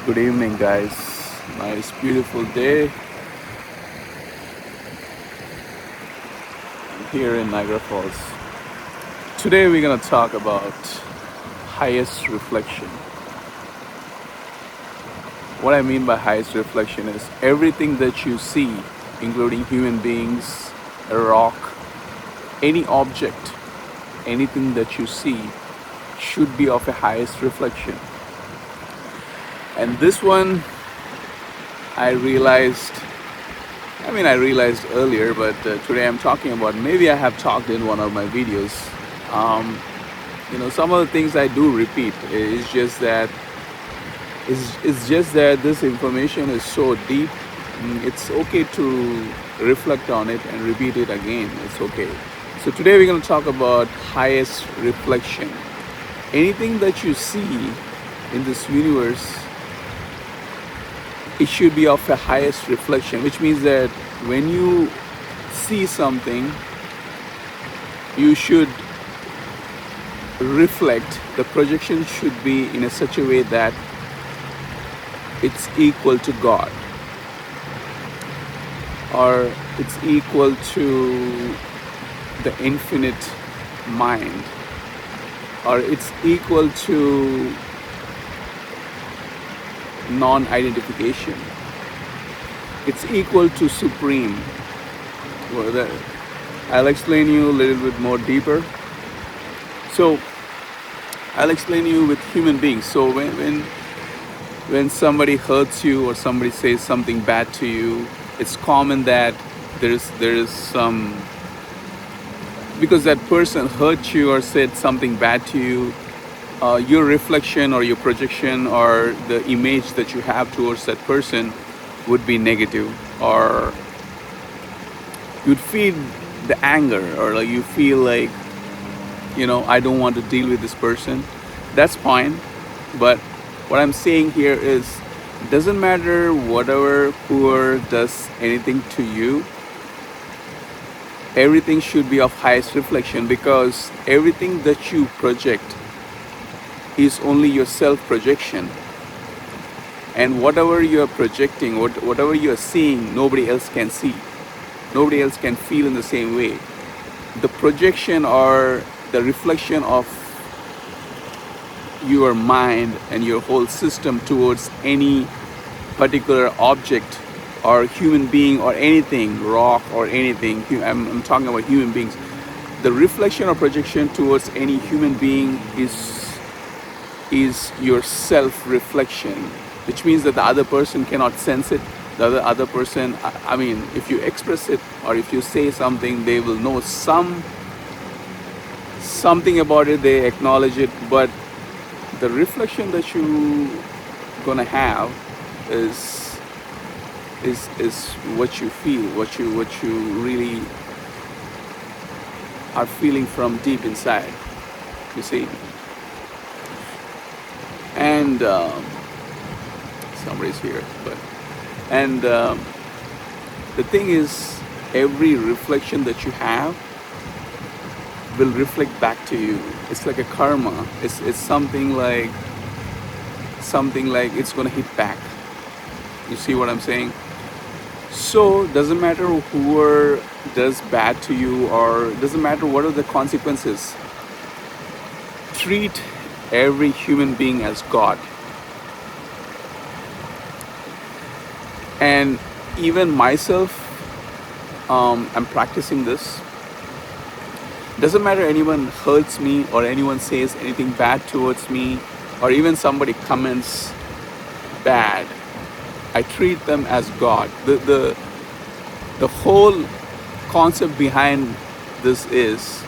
Good evening, guys. Nice, beautiful day here in Niagara Falls. Today, we're going to talk about highest reflection. What I mean by highest reflection is everything that you see, including human beings, a rock, any object, anything that you see, should be of a highest reflection. And this one, I realized earlier, but today I'm talking about, maybe I have talked in one of my videos. Um, some of the things I do repeat. It's just that this information is so deep. It's okay to reflect on it and repeat it again. It's okay. So today we're going to talk about highest reflection. Anything that you see in this universe, it should be of a highest reflection, which means that when you see something, you should reflect. The projection should be in a such a way that it's equal to God, or it's equal to the infinite mind, or it's equal to non-identification. It's equal to supreme. Well, I'll explain you a little bit more deeper. So I'll explain you with human beings. So when somebody hurts you or somebody says something bad to you, it's common that there is some, because that person hurt you or said something bad to you, your reflection or your projection or the image that you have towards that person would be negative, or you'd feel the anger, or like you feel like, I don't want to deal with this person. That's fine. But what I'm saying here is, doesn't matter whoever does anything to you, everything should be of highest reflection, because everything that you project is only your self-projection. And whatever you're projecting, whatever you're seeing, nobody else can see. Nobody else can feel in the same way. The projection or the reflection of your mind and your whole system towards any particular object or human being or anything, rock or anything, I'm talking about human beings. The reflection or projection towards any human being is your self-reflection, which means that the other person cannot sense it. The other person, if you express it or if you say something, they will know something about it, they acknowledge it, but the reflection that you gonna have is what you feel, what you really are feeling from deep inside, you see. And somebody's here, the thing is, every reflection that you have will reflect back to you. It's like a karma. It's something like it's gonna hit back. You see what I'm saying? So doesn't matter whoever does bad to you, or doesn't matter what are the consequences. Treat every human being as God. And even myself, I'm practicing this. Doesn't matter anyone hurts me or anyone says anything bad towards me, or even somebody comments bad, I treat them as God. The whole concept behind this is,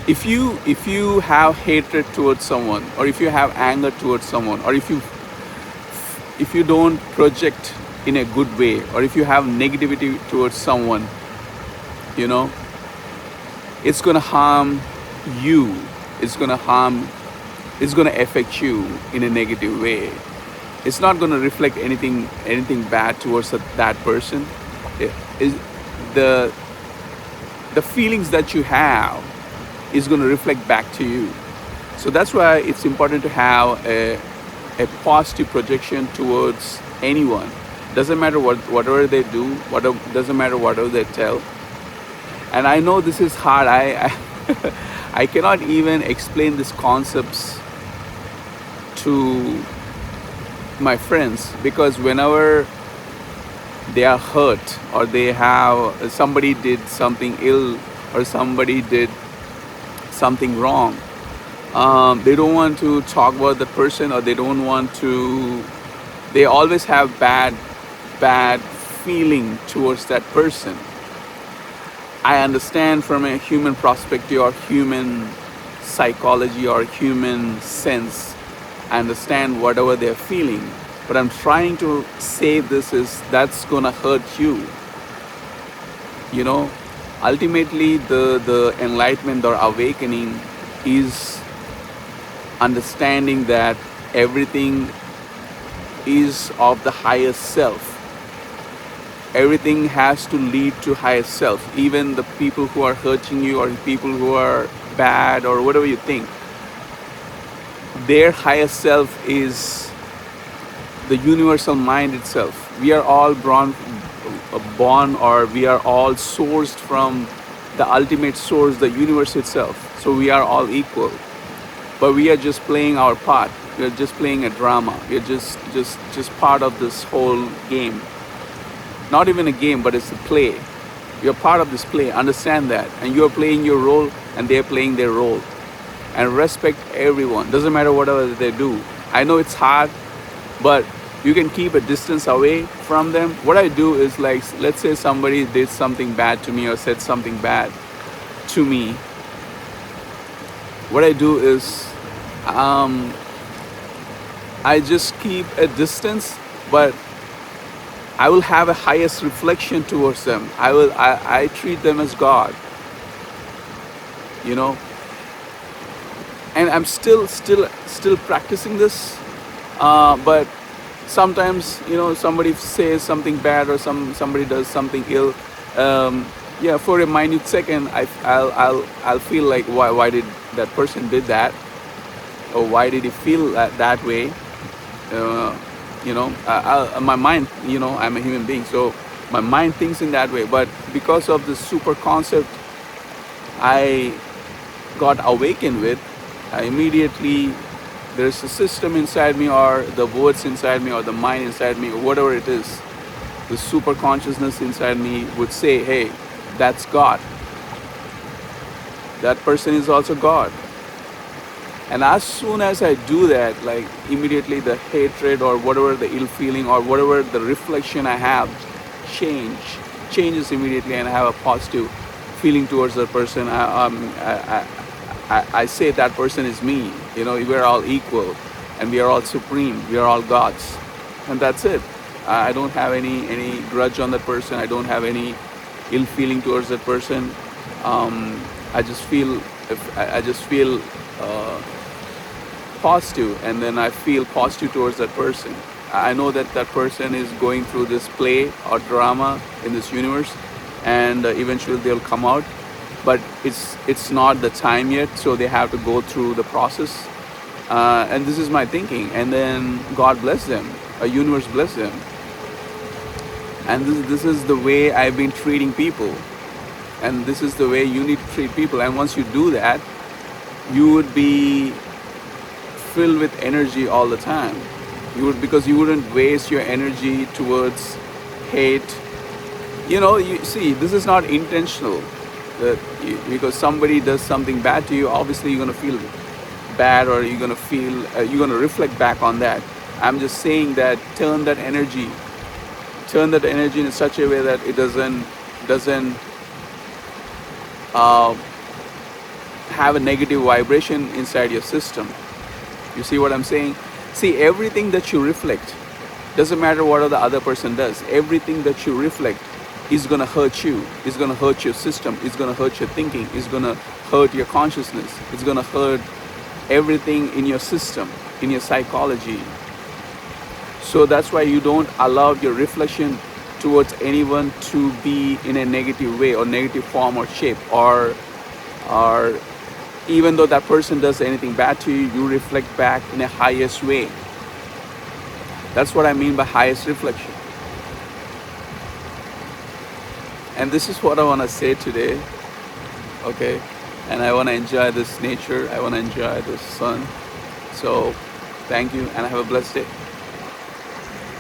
if you have hatred towards someone, or if you have anger towards someone, or if you don't project in a good way, or if you have negativity towards someone, it's gonna harm you. It's gonna affect you in a negative way. It's not gonna reflect anything bad towards that person. The feelings that you have is gonna reflect back to you. So that's why it's important to have a a positive projection towards anyone. Doesn't matter whatever they do, doesn't matter whatever they tell. And I know this is hard. I cannot even explain these concepts to my friends, because whenever they are hurt, or they have somebody did something ill, or somebody did something wrong, they don't want to talk about the person, or they don't want to, they always have bad feeling towards that person. I understand from a human perspective, or human psychology, or human sense. I understand whatever they're feeling, but I'm trying to say this is, that's gonna hurt you. You know, ultimately the enlightenment or awakening is understanding that everything is of the highest self. Everything has to lead to higher self. Even the people who are hurting you, or people who are bad, or whatever you think, their higher self is the universal mind itself. We are all born, or we are all sourced from the ultimate source, the universe itself. So we are all equal, but we are just playing our part. We are just playing a drama. We are just part of this whole game. Not even a game, but it's a play. You're part of this play. Understand that, and you're playing your role, and they're playing their role. And respect everyone. Doesn't matter whatever they do. I know it's hard, but you can keep a distance away from them. What I do is, like, let's say somebody did something bad to me, or said something bad to me. What I do is, I just keep a distance, but I will have a highest reflection towards them. I treat them as God, you know. And I'm still practicing this, but sometimes, you know, somebody says something bad, or somebody does something ill. Yeah, for a minute second, I'll feel like, why did that person did that, or why did he feel that way? You know, my mind, you know, I'm a human being, so my mind thinks in that way. But because of the super concept I got awakened with, I immediately, there's a system inside me, or the words inside me, or the mind inside me, or whatever it is, the super consciousness inside me would say, hey, that's God. That person is also God. And as soon as I do that, like, immediately the hatred, or whatever the ill feeling, or whatever the reflection I have changes immediately, and I have a positive feeling towards that person. I say that person is me. You know, we're all equal, and we are all supreme. We are all gods, and that's it. I don't have any grudge on that person. I don't have any ill feeling towards that person. I just feel positive, and then I feel positive towards that person. I know that that person is going through this play or drama in this universe, and eventually they'll come out. But it's not the time yet, so they have to go through the process. And this is my thinking. And then God bless them, a universe bless them. And this is the way I've been treating people. And this is the way you need to treat people. And once you do that, you would be filled with energy all the time. Because you wouldn't waste your energy towards hate. You know, you see, this is not intentional. Because somebody does something bad to you, obviously you're gonna feel bad, or you're gonna feel, you're gonna reflect back on that. I'm just saying that turn that energy in such a way that it doesn't have a negative vibration inside your system. You see what I'm saying? See, everything that you reflect, doesn't matter what the other person does, everything that you reflect is gonna hurt you. It's gonna hurt your system. It's gonna hurt your thinking. It's gonna hurt your consciousness. It's gonna hurt everything in your system, in your psychology. So that's why you don't allow your reflection towards anyone to be in a negative way, or negative form or shape, or even though that person does anything bad to you, you reflect back in a highest way. That's what I mean by highest reflection. And this is what I want to say today, okay? And I want to enjoy this nature. I want to enjoy the sun. So thank you and have a blessed day.